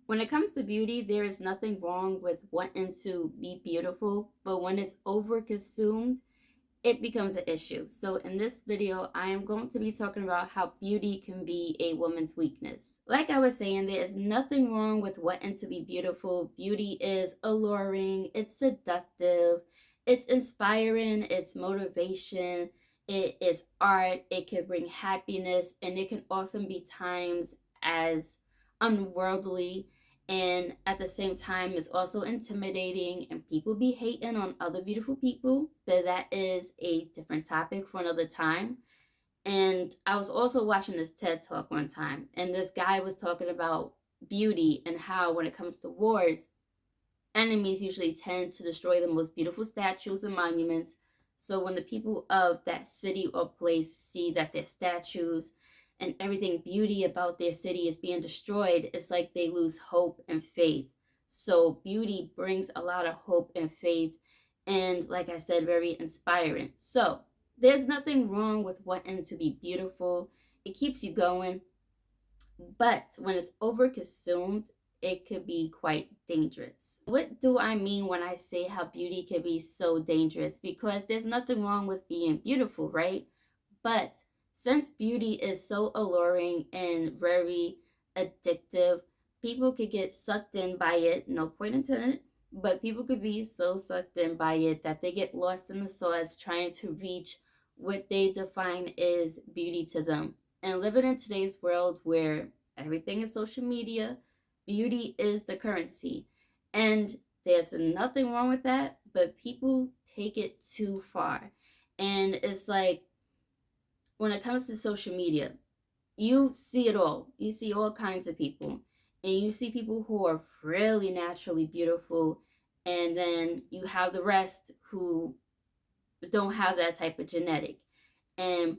When it comes to beauty, there is nothing wrong with wanting to be beautiful, but when it's over consumed, it becomes an issue. So, in this video, I am going to be talking about how beauty can be a woman's weakness. Like I was saying, there is nothing wrong with wanting to be beautiful. Beauty is alluring, it's seductive, it's inspiring, it's motivation, it is art, it can bring happiness, and it can often be times as unworldly, and at the same time it's also intimidating, and people be hating on other beautiful people, but that is a different topic for another time. And I was also watching this TED talk one time, and this guy was talking about beauty and how when it comes to wars, enemies usually tend to destroy the most beautiful statues and monuments. So when the people of that city or place see that their statues and everything beauty about their city is being destroyed, it's like they lose hope and faith. So beauty brings a lot of hope and faith, and like I said, very inspiring. So there's nothing wrong with wanting to be beautiful. It keeps you going, but when it's overconsumed, it could be quite dangerous. What do I mean when I say how beauty can be so dangerous? Because there's nothing wrong with being beautiful, right? But since beauty is so alluring and very addictive, people could get sucked in by it, no point intended, but people could be so sucked in by it that they get lost in the sauce trying to reach what they define is beauty to them. And living in today's world where everything is social media, beauty is the currency. And there's nothing wrong with that, but people take it too far. And it's like when it comes to social media, you see it all. You see all kinds of people. And you see people who are really naturally beautiful. And then you have the rest who don't have that type of genetic. And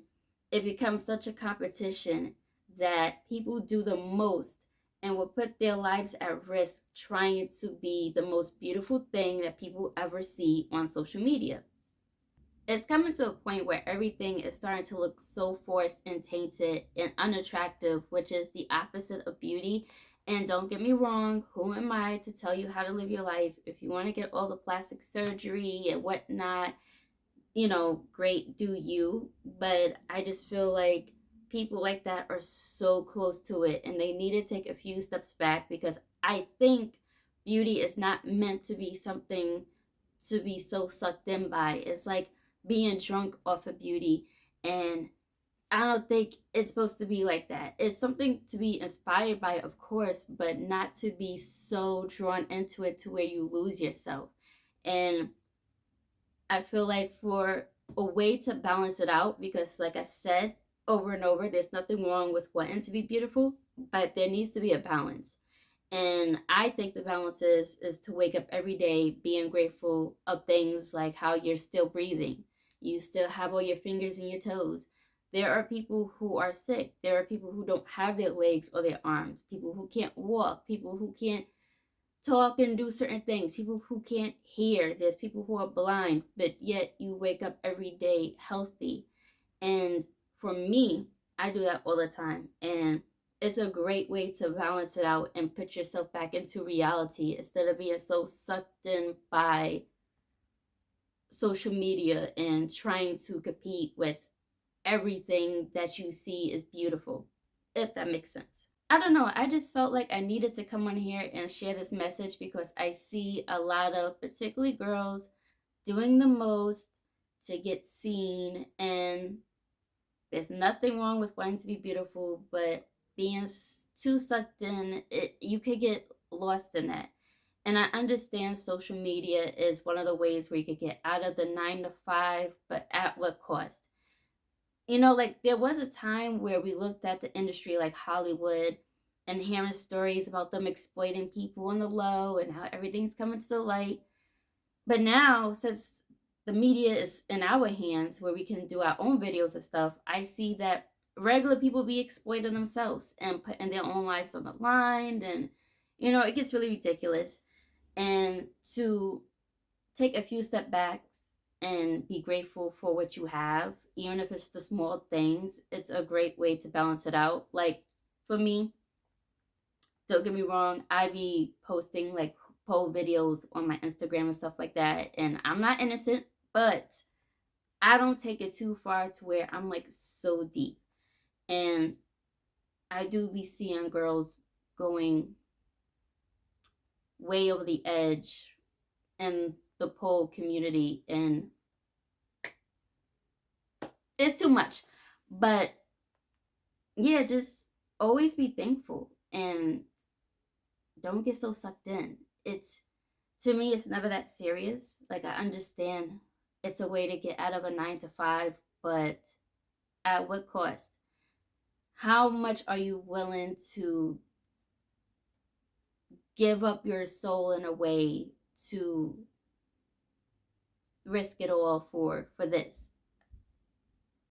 it becomes such a competition that people do the most and will put their lives at risk trying to be the most beautiful thing that people ever see on social media. It's coming to a point where everything is starting to look so forced and tainted and unattractive, which is the opposite of beauty. And don't get me wrong, who am I to tell you how to live your life? If you want to get all the plastic surgery and whatnot, great, do you. But I just feel like people like that are so close to it and they need to take a few steps back, because I think beauty is not meant to be something to be so sucked in by. It's like being drunk off of beauty. And I don't think it's supposed to be like that. It's something to be inspired by, of course, but not to be so drawn into it to where you lose yourself. And I feel like for a way to balance it out, because like I said over and over, there's nothing wrong with wanting to be beautiful, but there needs to be a balance. And I think the balance is to wake up every day being grateful of things like how you're still breathing. You still have all your fingers and your toes. There are people who are sick. There are people who don't have their legs or their arms. People who can't walk. People who can't talk and do certain things, people who can't hear, there's people who are blind, but yet you wake up every day healthy. And for me, I do that all the time, and it's a great way to balance it out and put yourself back into reality instead of being so sucked in by social media and trying to compete with everything that you see is beautiful, if that makes sense. I don't know. I just felt like I needed to come on here and share this message because I see a lot of, particularly girls, doing the most to get seen. And there's nothing wrong with wanting to be beautiful, but being too sucked in, you could get lost in that. And I understand social media is one of the ways where you could get out of the 9 to 5, but at what cost? Like there was a time where we looked at the industry like Hollywood and hearing stories about them exploiting people on the low and how everything's coming to the light. But now, since the media is in our hands where we can do our own videos and stuff, I see that regular people be exploiting themselves and putting their own lives on the line. And, it gets really ridiculous. And to take a few step backs and be grateful for what you have, even if it's the small things, it's a great way to balance it out. Like for me, Don't get me wrong, I be posting like pole videos on my Instagram and stuff like that, and I'm not innocent, but I don't take it too far to where I'm like so deep. And I do be seeing girls going way over the edge in the pole community, and it's too much. But yeah, just always be thankful and don't get so sucked in. It's, to me, it's never that serious. Like, I understand it's a way to get out of a 9 to 5, but at what cost? How much are you willing to give up your soul in a way to risk it all for this?